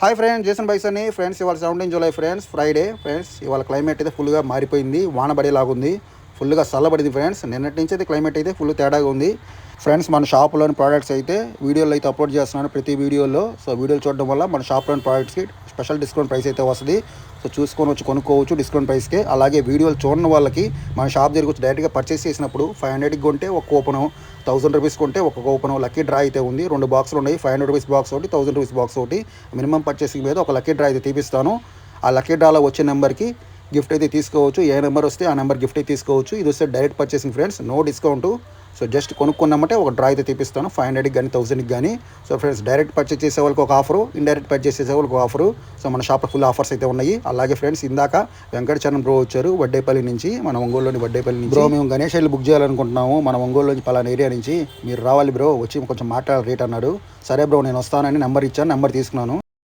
Hi friends, Jason bikes అని friends. ఇవాళ 17 July friends, Friday friends. ఇవాళ క్లైమేట్ అయితే ఫుల్గా మారిపోయింది, వాన పడేలాగుంది, ఫుల్గా చల్లబడింది ఫ్రెండ్స్. నిన్నటి నుంచి అయితే క్లైమేట్ అయితే ఫుల్ తేడాగా ఉంది ఫ్రెండ్స్. మన షాప్లోని ప్రోడక్ట్స్ అయితే వీడియోలో అయితే అప్లోడ్ చేస్తున్నాను ప్రతి వీడియోలో. సో వీడియోలు చూడడం వల్ల మన షాప్లోని ప్రోడక్ట్స్కి స్పెషల్ డిస్కౌంట్ ప్రైస్ అయితే వస్తుంది. సో చూసుకొని వచ్చి కొనుక్కోవచ్చు డిస్కౌంట్ ప్రైస్కే. అలాగే వీడియోలు చూడని వాళ్ళకి మన షాప్ దగ్గరికి వచ్చి డైరెక్ట్గా పర్చేస్ చేసినప్పుడు 500కి కొంటే ఒక కూపను, 1000 రూపీస్ కొంటే ఒక కూపను, లక్కీ డ్రా అయితే ఉంది. 2 బాక్సులు ఉన్నాయి, 500 రూపీస్ బాక్స్ ఒకటి, 1000 రూపీస్ బాక్స్ ఒకటి. మినిమం పర్చేసింగ్ మీద ఒక లక్కీ డ్రా అయితే తీపిస్తాను. ఆ లక్కీ డ్రాలో వచ్చే నెంబర్కి గిఫ్ట్ అయితే తీసుకోవచ్చు. ఏ నెంబర్ వస్తే ఆ నెంబర్ గిఫ్ట్ అయితే తీసుకోవచ్చు. ఇది వస్తే direct purchasing friends, no discount. So just కొనుక్కున్నామంటే ఒక డ్రా అయితే తీపిస్తాను, 500కి కానీ 1000కి కానీ. సో ఫ్రెండ్స్, డైరెక్ట్ పర్చేస్ చేసే వాళ్ళకి ఒక ఆఫరు, ఇండైరెక్ట్ పర్చేస్ చేసే వాళ్ళకి ఒక ఆఫరు. సో మన షాప్లో ఫుల్ ఆఫర్స్ అయితే ఉన్నాయి. అలాగే ఫ్రెండ్స్, ఇందాక వెంకటచరణ్ బ్రో వచ్చారు వడ్డేపల్లి నుంచి, మన ఒంగోలులోని వడ్డేపల్లి నుంచి. బ్రో, మేము గణేష్ వెళ్ళి బుక్ చేయాలనుకుంటున్నాము మన ఒంగోలులోని పలానా ఏరియా నుంచి. మీరు రావాలి బ్రో, వచ్చి కొంచెం మాట్లాడాలి రేట్ అన్నాడు. సరే బ్రో, నేను వస్తానని నెంబర్ ఇచ్చాను, నెంబర్ తీసుకున్నాను.